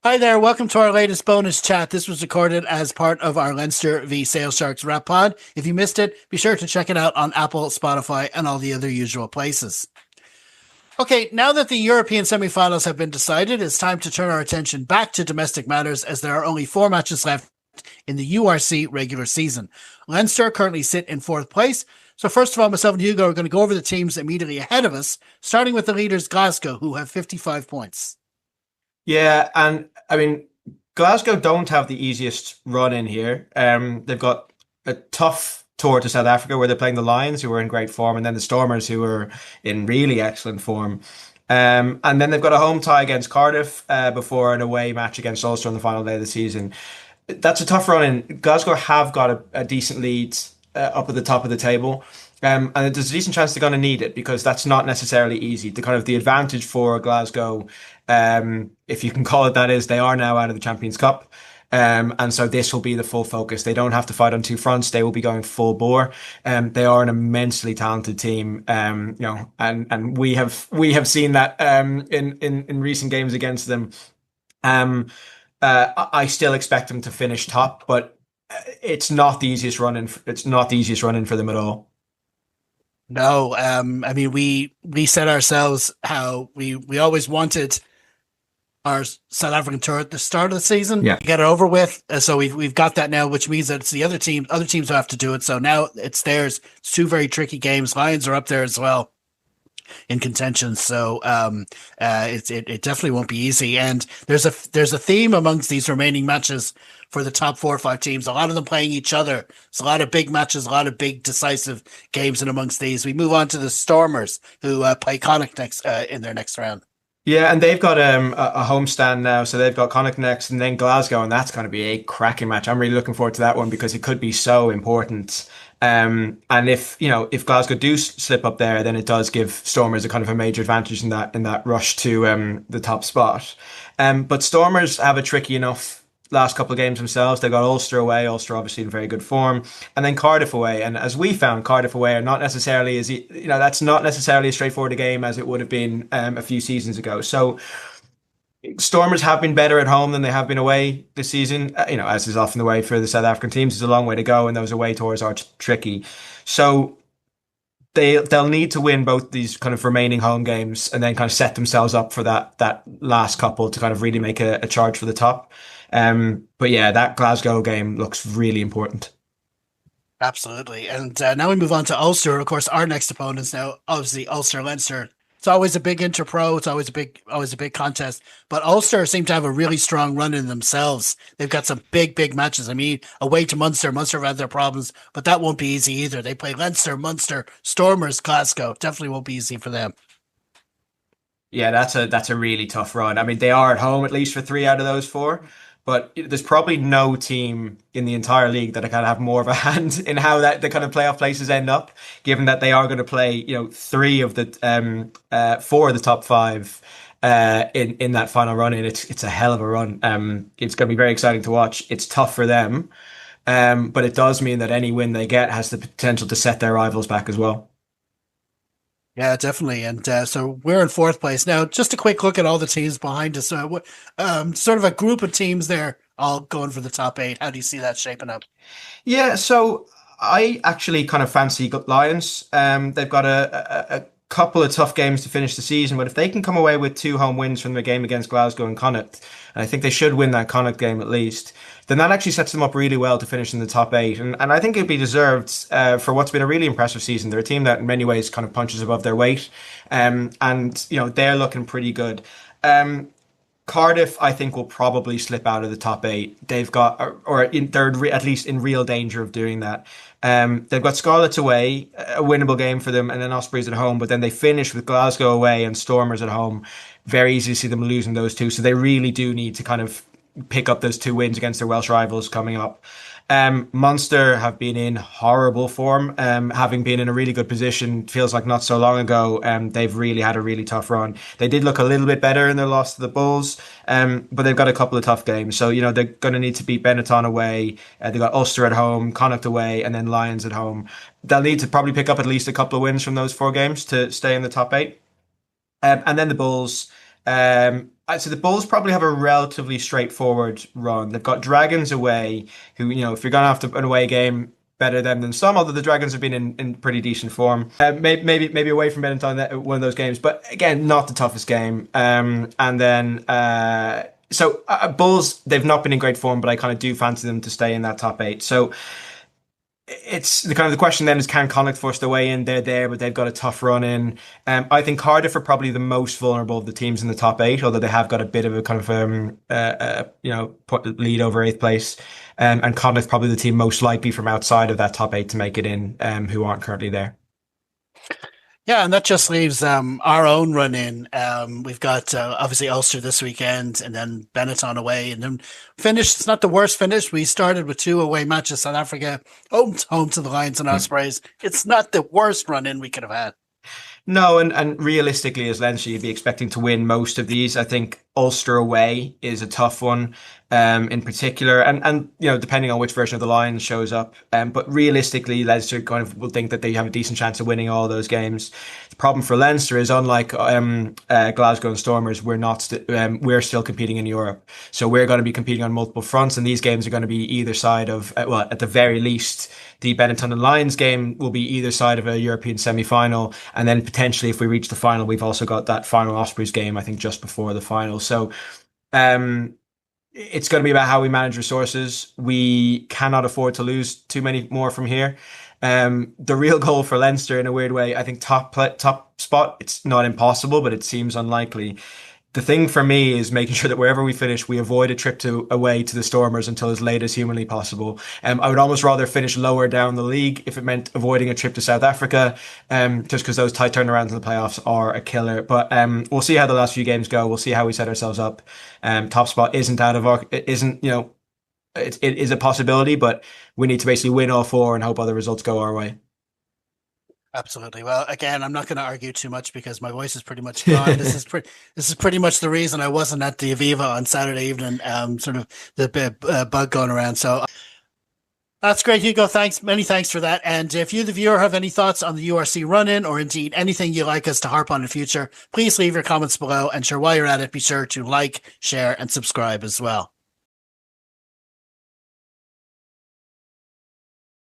Hi there, welcome to our latest bonus chat. This was recorded as part of our Leinster v Sale Sharks Rap Pod. If you missed it, be sure to check it out on Apple, Spotify, and all the other usual places. Okay, now that the European semi-finals have been decided, it's time to turn our attention back to domestic matters as there are only 4 matches left in the URC regular season. Leinster currently sit in fourth place. So first of all, myself and Hugo are going to go over the teams immediately ahead of us, starting with the leaders Glasgow, who have 55 points. Yeah, and I mean, Glasgow don't have the easiest run in here. They've got a tough tour to South Africa where they're playing the Lions, who are in great form, and then the Stormers, who are in really excellent form. And then they've got a home tie against Cardiff before an away match against Ulster on the final day of the season. That's a tough run in. Glasgow have got a decent lead up at the top of the table. And there's a decent chance they're going to need it because that's not necessarily easy. The advantage for Glasgow, if you can call it that, is they are now out of the Champions Cup. And so this will be the full focus. They don't have to fight on two fronts. They will be going full bore. They are an immensely talented team. And we have seen that in recent games against them. I still expect them to finish top, but it's not the easiest run in. It's not the easiest run in for them at all. No, I mean we set ourselves how we always wanted our South African tour at the start of the season. Yeah. Get it over with. So we've got that now, which means that it's the other teams. Other teams who have to do it. So now it's theirs. It's two very tricky games. Lions are up there as well in contention. So it definitely won't be easy. And there's a theme amongst these remaining matches for the top 4 or 5 teams. A lot of them playing each other. It's a lot of big matches, a lot of big decisive games in amongst these. We move on to the Stormers, who play Connacht next in their next round. Yeah, and they've got a homestand now, so they've got Connacht next, and then Glasgow, and that's going to be a cracking match. I'm really looking forward to that one because it could be so important. And if Glasgow do slip up there, then it does give Stormers a kind of a major advantage in that rush to the top spot. But Stormers have a tricky enough last couple of games themselves. They got Ulster away. Ulster obviously in very good form, and then Cardiff away. And as we found, Cardiff away are not necessarily that's not necessarily as straightforward a game as it would have been a few seasons ago. So Stormers have been better at home than they have been away this season. As is often the way for the South African teams, there's a long way to go, and those away tours are tricky. So they'll need to win both these kind of remaining home games and then kind of set themselves up for that last couple to kind of really make a charge for the top. But yeah, that Glasgow game looks really important. Absolutely. And now we move on to Ulster. Of course, our next opponents now, obviously Ulster Leinster. It's always a big interpro. It's always a big contest. But Ulster seem to have a really strong run in themselves. They've got some big matches. I mean, away to Munster. Munster have had their problems, but that won't be easy either. They play Leinster, Munster, Stormers, Glasgow. Definitely won't be easy for them. Yeah, that's a really tough run. I mean, they are at home at least for 3 out of those 4. But there's probably no team in the entire league that kind of have more of a hand in how the kind of playoff places end up, given that they are going to play, 3 of the 4 of the top 5 in that final run. And it's a hell of a run. It's going to be very exciting to watch. It's tough for them, but it does mean that any win they get has the potential to set their rivals back as well. Yeah, definitely. And so we're in fourth place. Now, just a quick look at all the teams behind us. Sort of a group of teams there all going for the top 8. How do you see that shaping up? Yeah, so I actually kind of fancy Lions. They've got a couple of tough games to finish the season, but if they can come away with 2 home wins from the game against Glasgow and Connacht, and I think they should win that Connacht game at least, then that actually sets them up really well to finish in the top 8. And I think it'd be deserved for what's been a really impressive season. They're a team that in many ways kind of punches above their weight. And they're looking pretty good. Cardiff, I think, will probably slip out of the top 8. They've got, they're at least in real danger of doing that. They've got Scarlets away, a winnable game for them, and then Ospreys at home. But then they finish with Glasgow away and Stormers at home. Very easy to see them losing those 2. So they really do need to kind of pick up those 2 wins against their Welsh rivals coming up. Munster have been in horrible form, having been in a really good position, feels like not so long ago. They've really had a really tough run. They did look a little bit better in their loss to the Bulls, but they've got a couple of tough games. So, they're going to need to beat Benetton away. They've got Ulster at home, Connacht away, and then Lions at home. They'll need to probably pick up at least a couple of wins from those 4 games to stay in the top 8. And then the Bulls, So the Bulls probably have a relatively straightforward run. They've got Dragons away, who, if you're going to have to an away game, better them than some, although the Dragons have been in pretty decent form. Maybe away from Benetton, one of those games, but again, not the toughest game. And then Bulls, they've not been in great form, but I kind of do fancy them to stay in that top 8. So it's the question then is, can Connacht force their way in? They're there, but they've got a tough run in. I think Cardiff are probably the most vulnerable of the teams in the top 8, although they have got a bit of a kind of lead over 8th place. And Connacht probably the team most likely from outside of that top 8 to make it in, who aren't currently there. Yeah, and that just leaves our own run in. We've got obviously Ulster this weekend, and then Benetton away, and then finish. It's not the worst finish. We started with 2 away matches: South Africa, home to the Lions and Ospreys. It's not the worst run in we could have had. No, and realistically, as Leinster, you'd be expecting to win most of these. I think Ulster away is a tough one, in particular, and depending on which version of the Lions shows up. But realistically, Leinster kind of will think that they have a decent chance of winning all those games. The problem for Leinster is, unlike Glasgow and Stormers, we're still competing in Europe, so we're going to be competing on multiple fronts, and these games are going to be either side of, at the very least, the Benetton and Lions game will be either side of a European semi-final, and then potentially, if we reach the final, we've also got that final Ospreys game, I think, just before the final. So, it's going to be about how we manage resources. We cannot afford to lose too many more from here. The real goal for Leinster, in a weird way, I think top spot. It's not impossible, but it seems unlikely. The thing for me is making sure that wherever we finish, we avoid a trip away to the Stormers until as late as humanly possible. I would almost rather finish lower down the league if it meant avoiding a trip to South Africa, just because those tight turnarounds in the playoffs are a killer. But we'll see how the last few games go. We'll see how we set ourselves up. Top spot isn't it is a possibility, but we need to basically win all 4 and hope other results go our way. Absolutely. Well, again, I'm not going to argue too much because my voice is pretty much gone. This is pretty much the reason I wasn't at the Aviva on Saturday evening. Sort of the bug going around. So that's great, Hugo. Many thanks for that. And if you, the viewer, have any thoughts on the URC run-in, or indeed anything you'd like us to harp on in future, please leave your comments below. And sure, while you're at it, be sure to like, share, and subscribe as well.